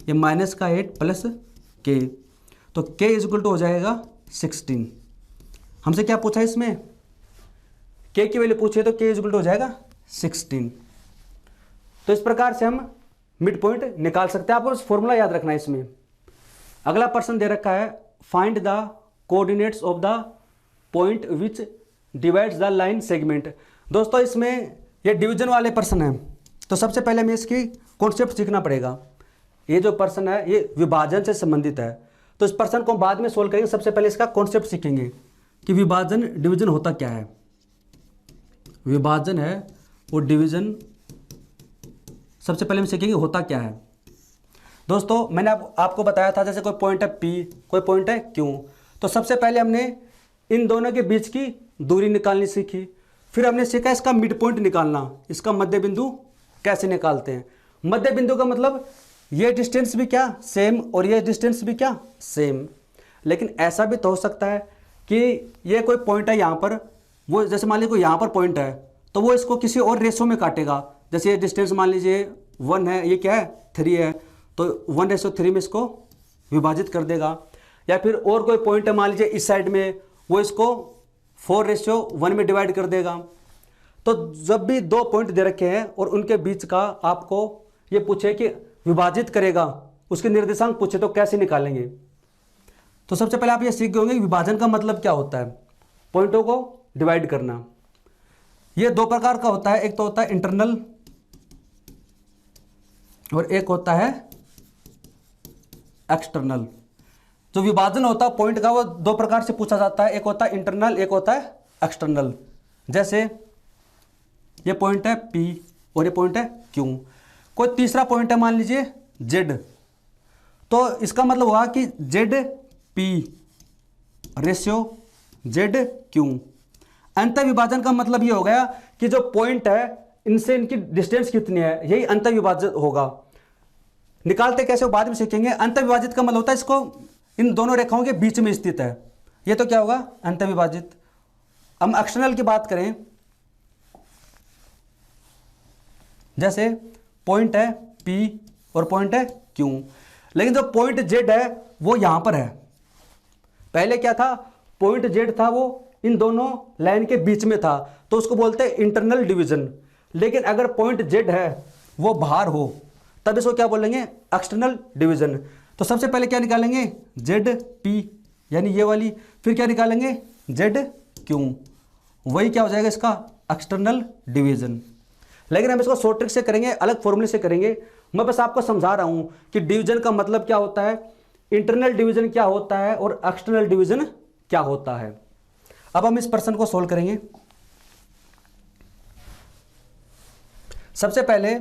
ये माइनस का 8 प्लस k, तो k इज इक्वल टू हो जाएगा 16। हमसे क्या पूछा है इसमें, k की वैल्यू पूछे तो k इज इक्वल टू हो जाएगा 16। तो इस प्रकार से हम मिड पॉइंट निकाल सकते हैं। आपको फॉर्मूला याद रखना है इसमें। अगला प्रश्न दे रखा है, find the coordinates of the point which divides the line segment. दोस्तों इसमें ये डिवीजन वाले प्रश्न हैं, तो सबसे पहले हमें इसकी कॉन्सेप्ट सीखना पड़ेगा। ये जो प्रश्न है ये विभाजन से संबंधित है, तो इस प्रश्न को बाद में सोल्व करेंगे। सबसे पहले इसका कॉन्सेप्ट सीखेंगे कि विभाजन डिवीजन होता क्या है। विभाजन है वो डिवीजन सबसे पहले हम सीखेंगे होता क्या है। दोस्तों मैंने आपको बताया था, जैसे कोई पॉइंट है P, कोई पॉइंट है Q, तो सबसे पहले हमने इन दोनों के बीच की दूरी निकालनी सीखी। फिर हमने सीखा इसका मिड पॉइंट निकालना, इसका मध्य बिंदु कैसे निकालते हैं। मध्य बिंदु का मतलब ये डिस्टेंस भी क्या सेम और ये डिस्टेंस भी क्या सेम। लेकिन ऐसा भी तो हो सकता है कि ये कोई पॉइंट है यहाँ पर, वो जैसे मान लीजिए कोई यहाँ पर पॉइंट है तो वो इसको किसी और रेशो में काटेगा। जैसे ये डिस्टेंस मान लीजिए 1 है, ये क्या है 3 है, तो 1:3 में इसको विभाजित कर देगा। या फिर और कोई पॉइंट है मान लीजिए इस साइड में, वो इसको 4:1 में डिवाइड कर देगा। तो जब भी दो पॉइंट दे रखे हैं और उनके बीच का आपको ये पूछे कि विभाजित करेगा, उसके निर्देशांक पूछे तो कैसे निकालेंगे। तो सबसे पहले आप ये सीख गए होंगे विभाजन का मतलब क्या होता है, पॉइंटों को डिवाइड करना। ये दो प्रकार का होता है, एक तो होता है इंटरनल और एक होता है एक्सटर्नल। जो विभाजन होता है पॉइंट का वो दो प्रकार से पूछा जाता है, एक होता है इंटरनल, एक होता है एक्सटर्नल। जैसे ये पॉइंट है P और ये पॉइंट है Q, कोई तीसरा पॉइंट है मान लीजिए Z, तो इसका मतलब हुआ कि ZP रेशियो ZQ। अंतर विभाजन का मतलब ये हो गया कि जो पॉइंट है इनसे इनकी डिस्टेंस कितनी है, यही अंतर विभाजन होगा। निकालते कैसे हो बाद में सीखेंगे। अंतर विभाजित का मतलब होता है इसको इन दोनों रेखाओं के बीच में स्थित है, ये तो क्या होगा अंतर विभाजित। हम एक्सटर्नल की बात करें, जैसे पॉइंट है P और पॉइंट है Q, लेकिन जो पॉइंट Z है वो यहां पर है। पहले क्या था, पॉइंट Z था वो इन दोनों लाइन के बीच में था, तो उसको बोलते हैं इंटरनल डिवीजन। लेकिन अगर पॉइंट Z है वो बाहर हो तब इसको क्या बोलेंगे, एक्सटर्नल डिवीजन। तो सबसे पहले क्या निकालेंगे ZP यानी ये वाली, फिर क्या निकालेंगे ZQ, वही क्या हो जाएगा इसका एक्सटर्नल डिवीजन। लेकिन हम इसको शॉर्ट ट्रिक से करेंगे, अलग फॉर्मूले से करेंगे। मैं बस आपको समझा रहा हूं कि डिवीजन का मतलब क्या होता है, इंटरनल डिवीजन क्या होता है और एक्सटर्नल डिवीजन क्या होता है। अब हम इस प्रश्न को सोल्व करेंगे। सबसे पहले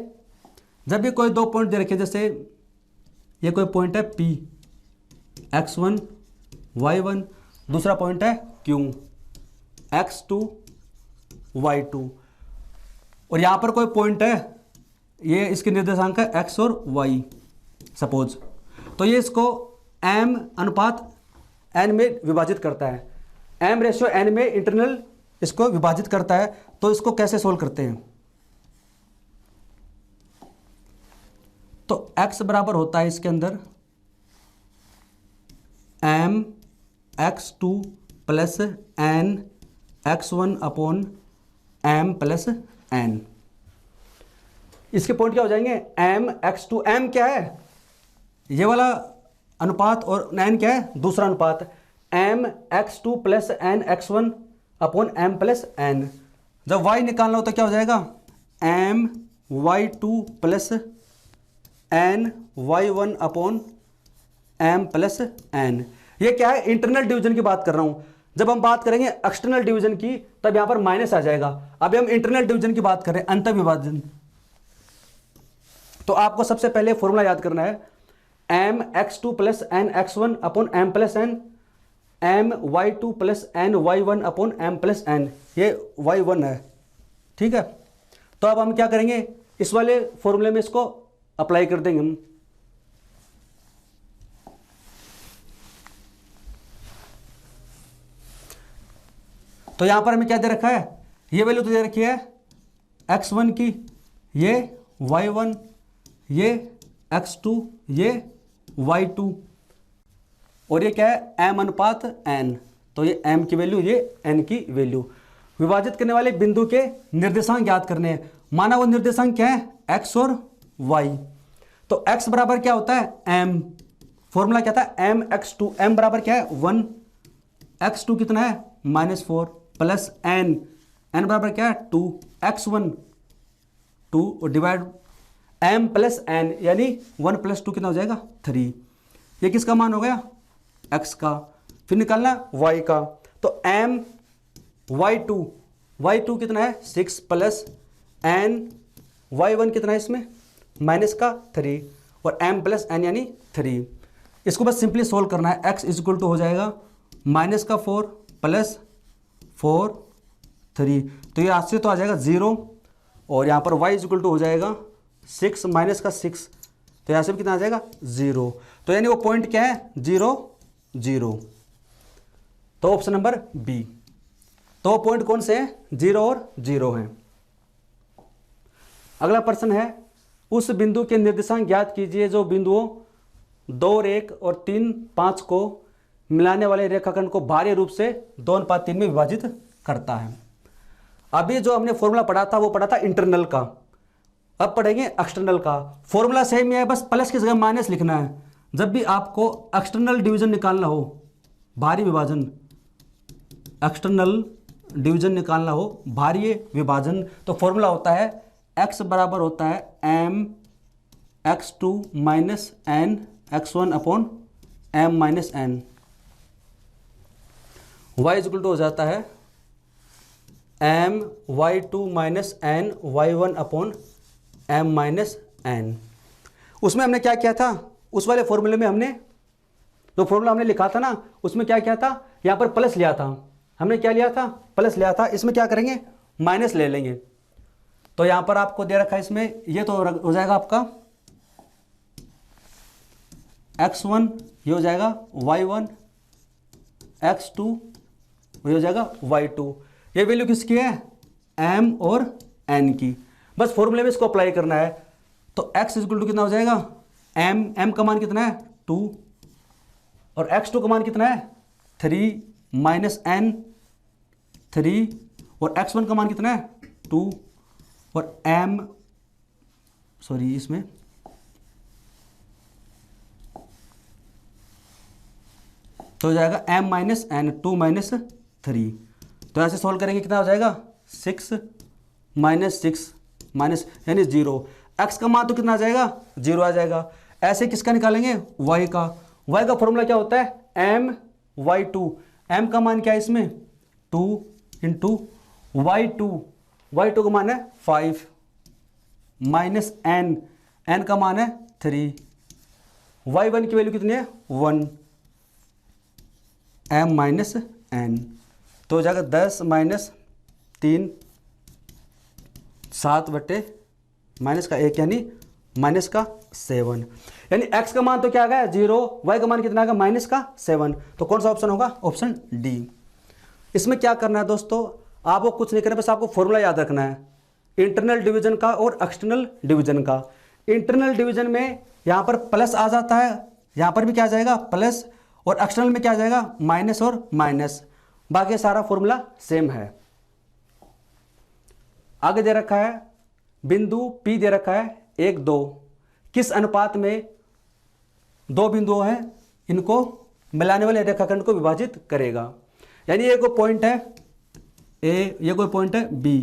जब भी कोई दो पॉइंट दे रखे, जैसे ये कोई पॉइंट है P x1 y1, दूसरा पॉइंट है Q x2 y2, और यहां पर कोई पॉइंट है ये इसके निर्देशांक है x और y सपोज, तो ये इसको m अनुपात n में विभाजित करता है, m रेशियो n में इंटरनल इसको विभाजित करता है। तो इसको कैसे सोल्व करते हैं, तो x बराबर होता है इसके अंदर m x2 plus n x1 upon m plus n। इसके पॉइंट क्या हो जाएंगे, m x2, m क्या है ये वाला अनुपात और n क्या है दूसरा अनुपात, m x2 plus n x1 upon m plus n। जब y निकालना हो तो क्या हो जाएगा m y2 plus n y1 upon m plus n। ये क्या है, इंटरनल डिवीजन की बात कर रहा हूं। जब हम बात करेंगे एक्सटर्नल डिवीजन की तब यहां पर माइनस आ जाएगा। अभी हम इंटरनल डिवीजन की बात कर रहे हैं, अंतर विभाजन। तो आपको सबसे पहले फॉर्मूला याद करना है, m x2 plus n x1 upon m plus n, m y2 plus n y1 upon m plus n, ये y1 है, ठीक है। तो अब हम क्या करेंगे, इस वाले फॉर्मूले में इसको अप्लाई कर देंगे हम। तो यहां पर हमें क्या दे रखा है, ये वैल्यू तो दे रखी है x1 की, ये y1, ये x2, ये y2, और ये क्या है m अनुपात n, तो ये m की वैल्यू, ये n की वैल्यू। विभाजित करने वाले बिंदु के निर्देशांक ज्ञात करने हैं। माना वो निर्देशांक क्या है x और y, तो x बराबर क्या होता है m, फॉर्मूला क्या था mx2, m बराबर क्या है 1, x2 कितना है -4 प्लस n, n बराबर क्या है 2, x1 2 और डिवाइड m प्लस n, यानी 1 + 2 कितना हो जाएगा 3। ये किसका मान हो गया x का। फिर निकालना y का, तो m y2 कितना है 6 प्लस n y1 कितना है इसमें -3 और m प्लस n यानी 3। इसको बस सिंपली सोल्व करना है। x इक्वल टू हो जाएगा -4 प्लस 4 3, तो ये आज से तो आ जाएगा 0, और यहाँ पर y इक्वल टू हो जाएगा 6 -6, तो यहाँ से भी कितना आ जाएगा 0, तो यानी वो पॉइंट क्या है 0 0, तो ऑप्शन नंबर बी। तो पॉइंट कौन से हैं 0 और 0 हैं। अगला प्रश्न है उस बिंदु के निर्देशांक ज्ञात कीजिए जो बिंदुओं 2 और 1 और 3 5 को मिलाने वाले रेखाखंड को बाह्य रूप से 2:3 में विभाजित करता है। अभी जो हमने फॉर्मूला पढ़ा था वो पढ़ा था इंटरनल का, अब पढ़ेंगे एक्सटर्नल का। फॉर्मूला सेम ही है, बस प्लस की जगह माइनस लिखना है। जब भी आपको एक्सटर्नल डिवीजन निकालना हो, बाहरी विभाजन, एक्सटर्नल डिवीजन निकालना हो, बाहरी विभाजन, तो फॉर्मूला होता है x बराबर होता है m x2 minus n x1 upon m minus n, y equal to हो जाता है m y2 minus n y1 upon m minus n। उसमें हमने क्या किया था, उस वाले फॉर्मूले में हमने जो फॉर्मूला हमने लिखा था ना, उसमें क्या किया था, यहाँ पर प्लस लिया था हमने, क्या लिया था प्लस लिया था। इसमें क्या करेंगे माइनस ले लेंगे, तो यहाँ पर आपको दे रखा है इसमें, ये तो हो जाएगा आपका x1, ये हो जाएगा y1, x2 ये हो जाएगा y2। ये वैल्यू किसकी है m और n की, बस फॉर्मूले में इसको अप्लाई करना है। तो x इक्वल टू कितना हो जाएगा m का मान कितना है 2 और x2 का मान कितना है 3 माइनस n 3 और x1 का मान कितना है 2 और इसमें तो हो जाएगा m माइनस n 2 माइनस 3, तो ऐसे सॉल्व करेंगे कितना हो जाएगा 6 माइनस 6 माइनस यानी 0। x का मान तो कितना आ जाएगा 0 आ जाएगा। ऐसे किसका निकालेंगे y का फॉर्मूला क्या होता है m y2, m का मान क्या है इसमें 2 इंटू y2 का मान है 5 माइनस n का मान है 3, y1 की वैल्यू कितनी है 1 m माइनस n, तो हो जाएगा 10 माइनस 3 7 बटे माइनस का 1 यानी माइनस का 7, यानी x का मान तो क्या आ गया 0, y का मान कितना आ गया माइनस का 7, तो कौन सा ऑप्शन होगा ऑप्शन डी। इसमें क्या करना है दोस्तों, आपको कुछ नहीं करना, बस आपको फॉर्मूला याद रखना है इंटरनल डिवीजन का और एक्सटर्नल डिवीजन का। इंटरनल डिवीजन में यहाँ पर प्लस आ जाता है, यहाँ पर भी क्या आ जाएगा प्लस, और एक्सटर्नल में क्या आ जाएगा माइनस और माइनस, बाकी सारा फॉर्मूला सेम है। आगे दे रखा है बिंदु P दे रखा है 1 2, किस अनुपात में दो बिंदु हैं इनको मिलाने वाले रेखाखंड को विभाजित करेगा। यानी ये कोई पॉइंट है A, ये कोई पॉइंट है B,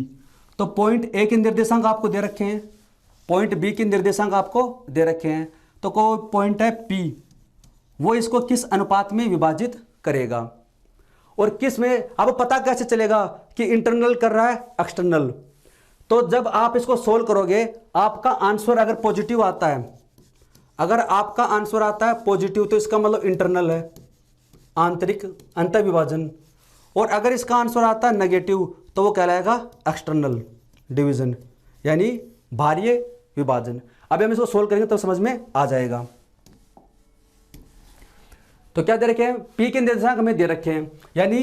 तो पॉइंट A के निर्देशांक आपको दे रखे हैं, पॉइंट B के निर्देशांक आपको दे रखे हैं, तो कोई पॉइंट है P, वो इसको किस अनुपात में विभाजित करेगा और किस में। अब पता कैसे चलेगा कि इंटरनल कर रहा है एक्सटर्नल, तो जब आप इसको सोल्व करोगे आपका आंसर अगर पॉजिटिव आता है, अगर आपका आंसर आता है पॉजिटिव तो इसका मतलब इंटरनल है, आंतरिक अंतर विभाजन, और अगर इसका आंसर आता है नेगेटिव तो वो कहलाएगा एक्सटर्नल डिवीजन यानी बाह्य विभाजन। अब हम इसको सोल्व करेंगे तो समझ में आ जाएगा। तो क्या दे रखे हैं P के निर्देशांक हमें दे रखे हैं, यानी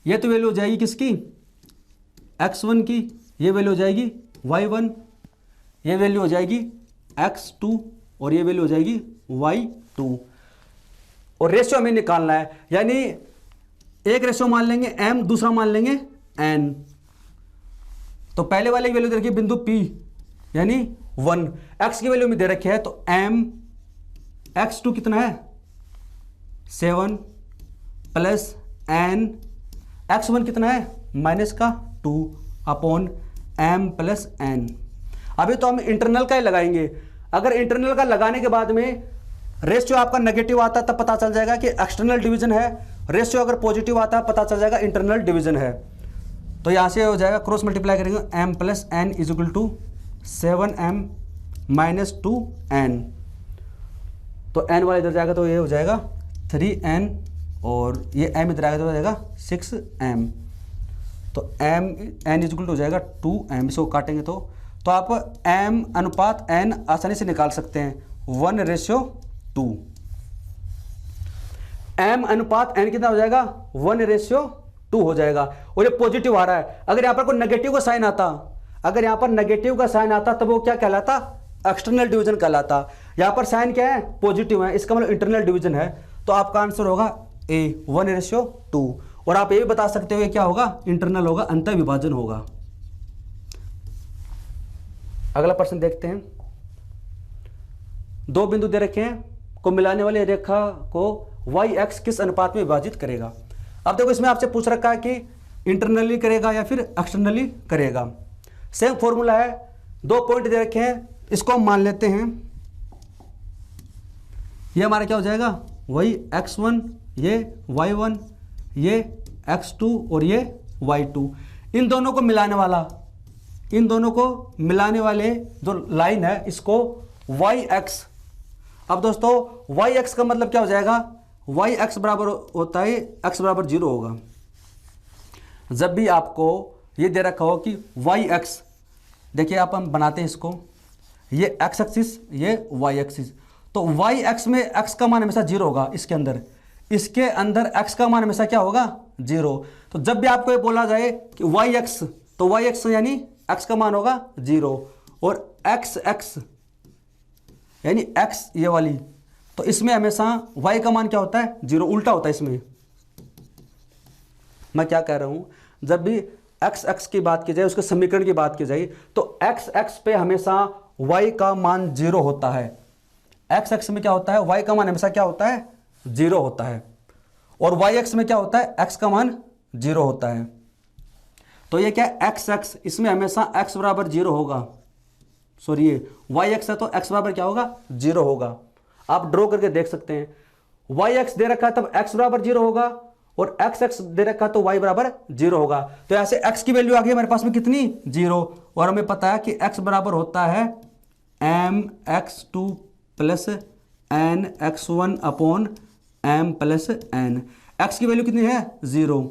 ये तो वैल्यू हो जाएगी किसकी x1 की ये वैल्यू हो जाएगी y1, ये वैल्यू हो जाएगी x2 और ये वैल्यू हो जाएगी y2। और रेशियो हमें निकालना है, यानी एक रेशियो मान लेंगे m, दूसरा मान लेंगे n। तो पहले वाले की वैल्यू दे रखी है बिंदु P यानी 1, x की वैल्यू में दे रखी है तो m, x2 कितना है 7 प्लस n, x1 कितना है -2 अपॉन m प्लस n। अभी तो हम इंटरनल का ही लगाएंगे। अगर इंटरनल का लगाने के बाद में रेशियो आपका नेगेटिव आता है तब पता चल जाएगा कि एक्सटर्नल डिवीजन है, रेशियो अगर पॉजिटिव आता है पता चल जाएगा इंटरनल डिवीजन है। तो यहाँ से हो जाएगा क्रॉस मल्टीप्लाई करेंगे m plus n is equal to 7m minus 2n। तो n वाला इधर जाएगा तो ये हो जाएगा 3n और ये m इधर आएगा तो हो जाएगा 6m। तो n इज इक्वल टू हो जाएगा 2m। इसको काटेंगे तो आप m अनुपात n आसानी से निकाल सकते हैं 1:2। m अनुपात n कितना हो जाएगा 1:2 हो जाएगा। और ये पॉजिटिव आ रहा है। अगर यहाँ पर कोई नेगेटिव का साइन आता, अगर यहाँ पर नेगेटिव का साइन आता तब वो क्या कहलाता, एक्सटर्नल डिवीजन कहलाता। यहाँ पर साइन क्या है पॉजिटिव है, इसका मतलब इंटरनल डिवीजन है। तो आपका आंसर होगा a 1:2। और आप ये भी बता सकते हो क्या होगा, इंटरनल होगा, अंत विभाजन होगा। अगला प्रश्न देखते हैं। दो बिंदु दे रखे हैं, को मिलाने वाली रेखा को y x किस अनुपात में विभाजित करेगा। अब देखो इसमें आपसे पूछ रखा है कि इंटरनली करेगा या फिर एक्सटर्नली करेगा। सेम फॉर्मूला है, दो पॉइंट दे रखे हैं, इसको हम मान लेते हैं। ये हमारा क्या हो जाएगा वही x1, ये y1, ये x2 और ये y2। इन दोनों को मिलाने वाला, इन दोनों को मिलाने वाले जो लाइन है इसको yx। अब दोस्तों yx का मतलब क्या हो जाएगा, yx बराबर होता है x बराबर 0 होगा। जब भी आपको ये दे रखा हो कि yx, देखिए आप हम बनाते हैं इसको, ये x एक्सिस, ये y एक्सिस। तो yx में x का मान हमेशा 0 होगा। इसके अंदर x का मान हमेशा क्या होगा 0। तो जब भी आपको ये बोला जाए कि yx, तो yx यानी x का मान होगा 0 और x यानी x ये वाली, तो इसमें हमेशा y का मान क्या होता है 0, उल्टा होता है। इसमें मैं क्या कह रहा हूं, जब भी x की बात की जाए, उसके समीकरण की बात की जाए, तो x पे हमेशा y का मान 0 होता है। x में क्या होता है, y का मान हमेशा क्या होता है 0 होता है। और yx में क्या होता है, x का मान 0 होता है। तो ये क्या है x, इसमें हमेशा x बराबर 0 होगा। सॉरी ये yx है तो x बराबर क्या होगा 0 होगा। आप ड्रॉ करके देख सकते हैं। yx दे रखा है तब x बराबर 0 होगा और x दे रखा है तो y बराबर 0 होगा। तो ऐसे x की वैल्यू आ गई हमारे पास में कितनी 0। और हमें पता है कि x बराबर होता है mx2 plus nx1 upon m plus n। x की वैल्यू कितनी है 0,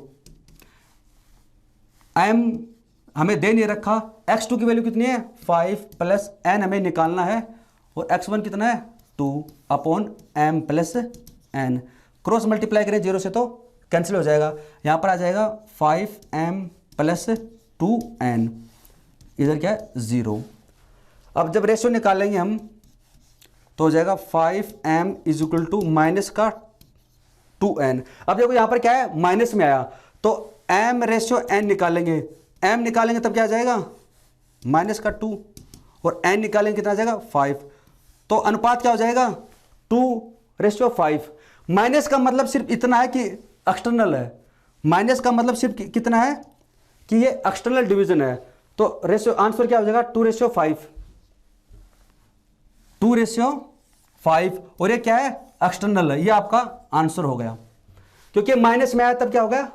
m हमें दे नहीं रखा, x2 की वैल्यू कितनी है 5 प्लस n हमें निकालना है और x1 कितना है 2 upon m plus n। Cross multiply करें 0 से तो कैंसिल हो जाएगा, यहाँ पर आ जाएगा 5m प्लस 2n, इधर क्या है 0। अब जब रेशियो निकालेंगे हम तो हो जाएगा 5m is equal to minus का 2n। अब देखो यहाँ पर क्या है माइनस में आया तो m रेशियो n निकालेंगे, m निकालेंगे तब क्या आ जाएगा माइनस का 2 और n निकालेंगे कितना आ जाएगा 5। तो अनुपात क्या हो जाएगा 2:5। माइनस का मतलब सिर्फ इतना है कि एक्सटर्नल है, माइनस का मतलब सिर्फ कितना है कि ये एक्सटर्नल डिवीजन है। तो रेशियो आंसर क्या हो जाएगा 2:5, 2:5 और ये क्या है एक्सटर्नल है। ये आपका आंसर हो गया, क्योंकि माइनस में आया तब क्या हो गया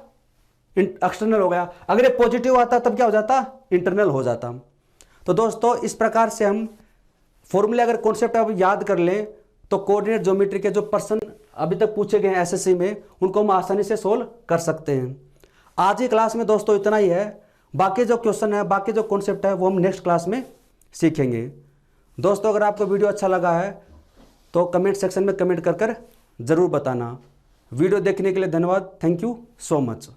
एक्सटर्नल हो गया। अगर ये पॉजिटिव आता तब क्या हो जाता इंटरनल हो जाता। तो दोस्तों इस प्रकार से हम फॉर्मूले अगर कॉन्सेप्ट आप याद कर लें तो कोऑर्डिनेट ज्योमेट्री के जो प्रश्न अभी तक पूछे गए हैं एसएससी में उनको हम आसानी से सोल्व कर सकते हैं। आज की क्लास में दोस्तों इतना ही है, बाकी जो क्वेश्चन है, बाकी जो कॉन्सेप्ट है वो हम नेक्स्ट क्लास में सीखेंगे। दोस्तों अगर आपको वीडियो अच्छा लगा है तो कमेंट सेक्शन में कमेंट कर ज़रूर बताना। वीडियो देखने के लिए धन्यवाद। Thank you so much.